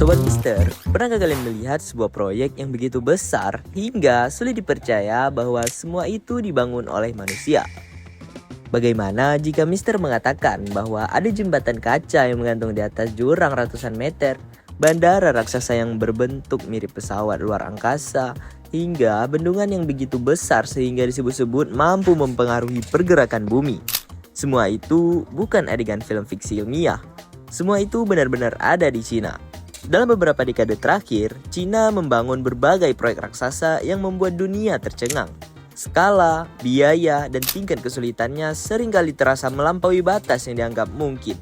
Sobat Mister, pernahkah kalian melihat sebuah proyek yang begitu besar hingga sulit dipercaya bahwa semua itu dibangun oleh manusia? Bagaimana jika Mister mengatakan bahwa ada jembatan kaca yang menggantung di atas jurang ratusan meter, bandara raksasa yang berbentuk mirip pesawat luar angkasa, hingga bendungan yang begitu besar sehingga disebut-sebut mampu mempengaruhi pergerakan bumi? Semua itu bukan adegan film fiksi ilmiah. Semua itu benar-benar ada di Cina. Dalam beberapa dekade terakhir, Cina membangun berbagai proyek raksasa yang membuat dunia tercengang. Skala, biaya, dan tingkat kesulitannya seringkali terasa melampaui batas yang dianggap mungkin.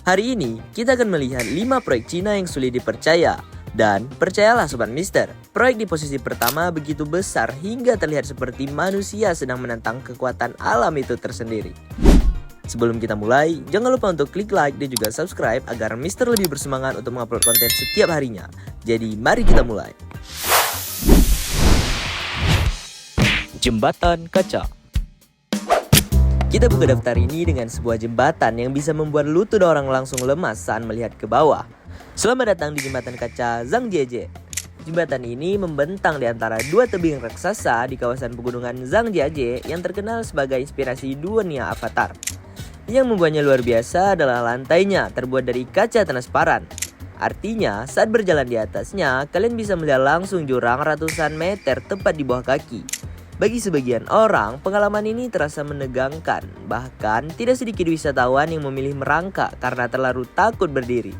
Hari ini, kita akan melihat 5 proyek Cina yang sulit dipercaya. Dan percayalah Sobat Mister, proyek di posisi pertama begitu besar hingga terlihat seperti manusia sedang menantang kekuatan alam itu tersendiri. Sebelum kita mulai, jangan lupa untuk klik like dan juga subscribe agar Mister lebih bersemangat untuk mengupload konten setiap harinya. Jadi mari kita mulai. Jembatan kaca. Kita buka daftar ini dengan sebuah jembatan yang bisa membuat lutut orang langsung lemas saat melihat ke bawah. Selamat datang di jembatan kaca Zhangjiajie. Jembatan ini membentang di antara dua tebing raksasa di kawasan pegunungan Zhangjiajie yang terkenal sebagai inspirasi dunia Avatar. Yang membuatnya luar biasa adalah lantainya terbuat dari kaca transparan. Artinya, saat berjalan di atasnya, kalian bisa melihat langsung jurang ratusan meter tepat di bawah kaki. Bagi sebagian orang, pengalaman ini terasa menegangkan. Bahkan, tidak sedikit wisatawan yang memilih merangkak karena terlalu takut berdiri.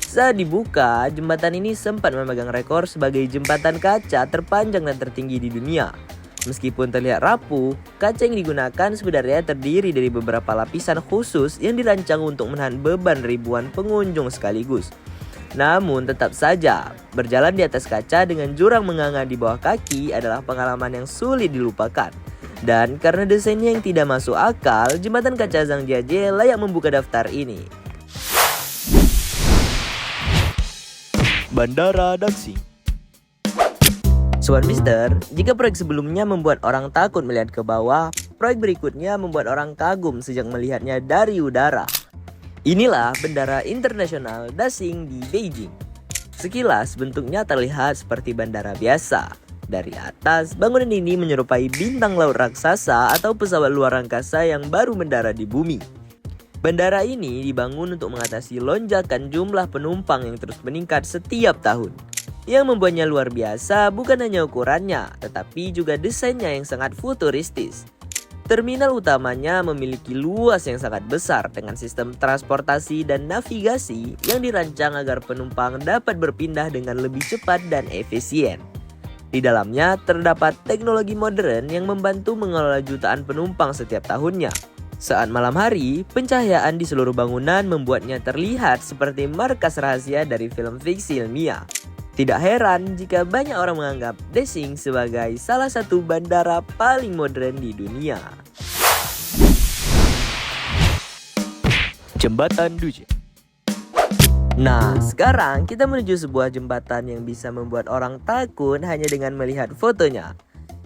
Saat dibuka, jembatan ini sempat memegang rekor sebagai jembatan kaca terpanjang dan tertinggi di dunia. Meskipun terlihat rapuh, kaca yang digunakan sebenarnya terdiri dari beberapa lapisan khusus yang dirancang untuk menahan beban ribuan pengunjung sekaligus. Namun tetap saja, berjalan di atas kaca dengan jurang menganga di bawah kaki adalah pengalaman yang sulit dilupakan. Dan karena desainnya yang tidak masuk akal, jembatan kaca Zhangjiajie layak membuka daftar ini. Bandara Daxing. Sobat Mister, jika proyek sebelumnya membuat orang takut melihat ke bawah, proyek berikutnya membuat orang kagum sejak melihatnya dari udara. Inilah Bandara Internasional Daxing di Beijing. Sekilas bentuknya terlihat seperti bandara biasa. Dari atas, bangunan ini menyerupai bintang laut raksasa atau pesawat luar angkasa yang baru mendarat di bumi. Bandara ini dibangun untuk mengatasi lonjakan jumlah penumpang yang terus meningkat setiap tahun. Yang membuatnya luar biasa bukan hanya ukurannya, tetapi juga desainnya yang sangat futuristis. Terminal utamanya memiliki luas yang sangat besar dengan sistem transportasi dan navigasi yang dirancang agar penumpang dapat berpindah dengan lebih cepat dan efisien. Di dalamnya terdapat teknologi modern yang membantu mengelola jutaan penumpang setiap tahunnya. Saat malam hari, pencahayaan di seluruh bangunan membuatnya terlihat seperti markas rahasia dari film fiksi ilmiah. Tidak heran jika banyak orang menganggap Daxing sebagai salah satu bandara paling modern di dunia. Jembatan Duje. Nah, sekarang kita menuju sebuah jembatan yang bisa membuat orang takut hanya dengan melihat fotonya.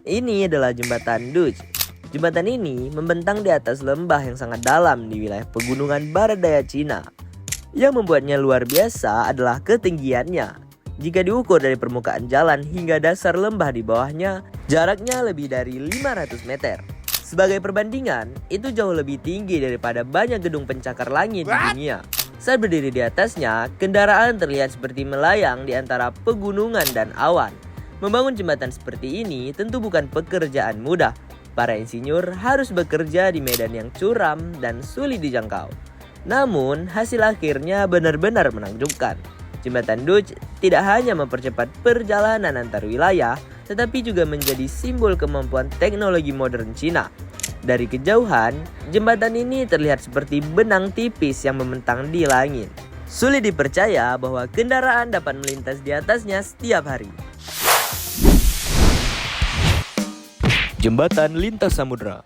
Ini adalah jembatan Duje. Jembatan ini membentang di atas lembah yang sangat dalam di wilayah pegunungan barat daya Cina. Yang membuatnya luar biasa adalah ketinggiannya. Jika diukur dari permukaan jalan hingga dasar lembah di bawahnya, jaraknya lebih dari 500 meter. Sebagai perbandingan, itu jauh lebih tinggi daripada banyak gedung pencakar langit di dunia. Saat berdiri di atasnya, kendaraan terlihat seperti melayang di antara pegunungan dan awan. Membangun jembatan seperti ini tentu bukan pekerjaan mudah. Para insinyur harus bekerja di medan yang curam dan sulit dijangkau. Namun, hasil akhirnya benar-benar menakjubkan. Jembatan Duje tidak hanya mempercepat perjalanan antar wilayah, tetapi juga menjadi simbol kemampuan teknologi modern Cina. Dari kejauhan, jembatan ini terlihat seperti benang tipis yang membentang di langit. Sulit dipercaya bahwa kendaraan dapat melintas di atasnya setiap hari. Jembatan lintas samudra.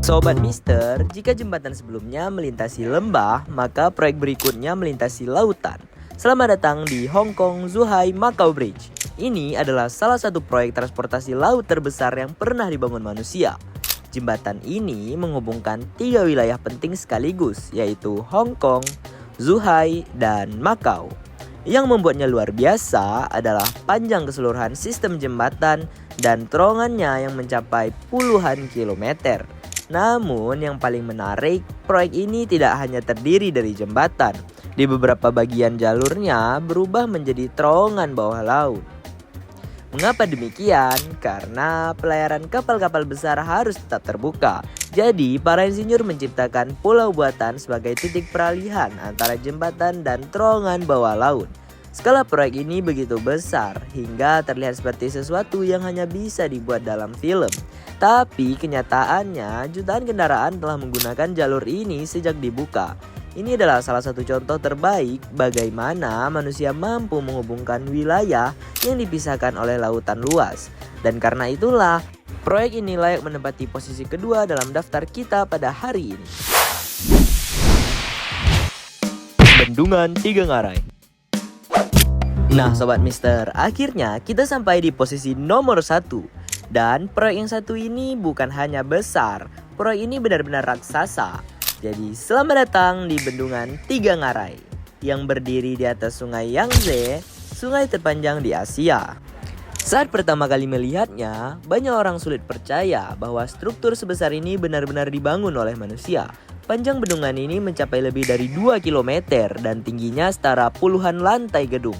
Sobat Mister, jika jembatan sebelumnya melintasi lembah, maka proyek berikutnya melintasi lautan. Selamat datang di Hong Kong Zhuhai Macau Bridge. Ini adalah salah satu proyek transportasi laut terbesar yang pernah dibangun manusia. Jembatan ini menghubungkan 3 wilayah penting sekaligus, yaitu Hong Kong, Zhuhai, dan Macau. Yang membuatnya luar biasa adalah panjang keseluruhan sistem jembatan dan terowongannya yang mencapai puluhan kilometer. Namun yang paling menarik, proyek ini tidak hanya terdiri dari jembatan. Di beberapa bagian jalurnya berubah menjadi terowongan bawah laut. Mengapa demikian? Karena pelayaran kapal-kapal besar harus tetap terbuka. Jadi, para insinyur menciptakan pulau buatan sebagai titik peralihan antara jembatan dan terowongan bawah laut. Skala proyek ini begitu besar hingga terlihat seperti sesuatu yang hanya bisa dibuat dalam film. Tapi kenyataannya jutaan kendaraan telah menggunakan jalur ini sejak dibuka. Ini adalah salah satu contoh terbaik bagaimana manusia mampu menghubungkan wilayah yang dipisahkan oleh lautan luas. Dan karena itulah, proyek ini layak menempati posisi kedua dalam daftar kita pada hari ini. Bendungan Tiga Ngarai. Nah Sobat Mister, akhirnya kita sampai di posisi nomor 1. Dan proyek yang satu ini bukan hanya besar, proyek ini benar-benar raksasa. Jadi selamat datang di Bendungan Tiga Ngarai yang berdiri di atas sungai Yangtze, sungai terpanjang di Asia. Saat pertama kali melihatnya, banyak orang sulit percaya bahwa struktur sebesar ini benar-benar dibangun oleh manusia. Panjang bendungan ini mencapai lebih dari 2 km dan tingginya setara puluhan lantai gedung.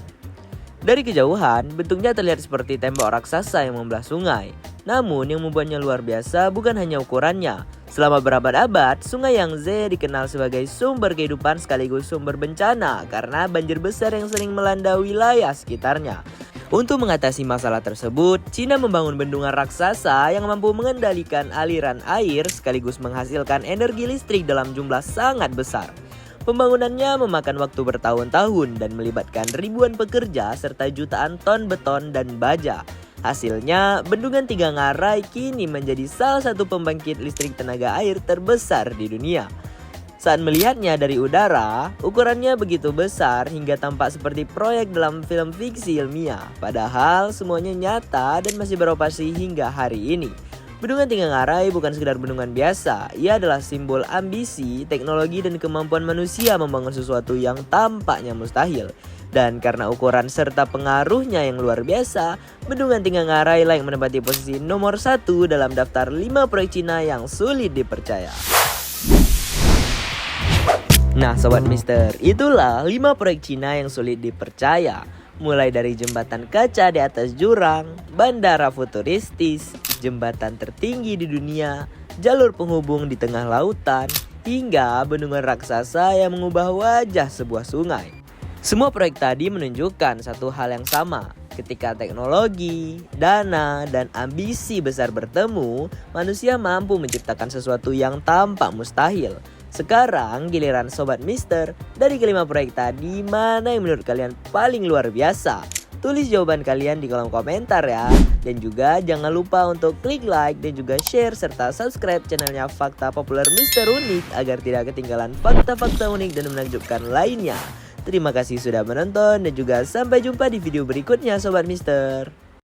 Dari kejauhan, bentuknya terlihat seperti tembok raksasa yang membelah sungai. Namun yang membuatnya luar biasa bukan hanya ukurannya. Selama berabad-abad, sungai Yangtze dikenal sebagai sumber kehidupan sekaligus sumber bencana karena banjir besar yang sering melanda wilayah sekitarnya. Untuk mengatasi masalah tersebut, Cina membangun bendungan raksasa yang mampu mengendalikan aliran air sekaligus menghasilkan energi listrik dalam jumlah sangat besar. Pembangunannya memakan waktu bertahun-tahun dan melibatkan ribuan pekerja serta jutaan ton beton dan baja. Hasilnya, Bendungan Tiga Ngarai kini menjadi salah satu pembangkit listrik tenaga air terbesar di dunia. Saat melihatnya dari udara, ukurannya begitu besar hingga tampak seperti proyek dalam film fiksi ilmiah. Padahal semuanya nyata dan masih beroperasi hingga hari ini. Bendungan Tiga Ngarai bukan sekedar bendungan biasa, ia adalah simbol ambisi, teknologi dan kemampuan manusia membangun sesuatu yang tampaknya mustahil. Dan karena ukuran serta pengaruhnya yang luar biasa, Bendungan Tiga Ngarai layak menempati posisi nomor 1 dalam daftar 5 proyek Cina yang sulit dipercaya. Nah Sobat Mister, itulah 5 proyek Cina yang sulit dipercaya. Mulai dari jembatan kaca di atas jurang, bandara futuristis, jembatan tertinggi di dunia, jalur penghubung di tengah lautan, hingga bendungan raksasa yang mengubah wajah sebuah sungai. Semua proyek tadi menunjukkan satu hal yang sama. Ketika teknologi, dana, dan ambisi besar bertemu, manusia mampu menciptakan sesuatu yang tampak mustahil. Sekarang giliran Sobat Mister, dari kelima proyek tadi, mana yang menurut kalian paling luar biasa? Tulis jawaban kalian di kolom komentar ya. Dan juga jangan lupa untuk klik like dan juga share serta subscribe channelnya Fakta Populer Mister Unik agar tidak ketinggalan fakta-fakta unik dan menakjubkan lainnya. Terima kasih sudah menonton dan juga sampai jumpa di video berikutnya Sobat Mister.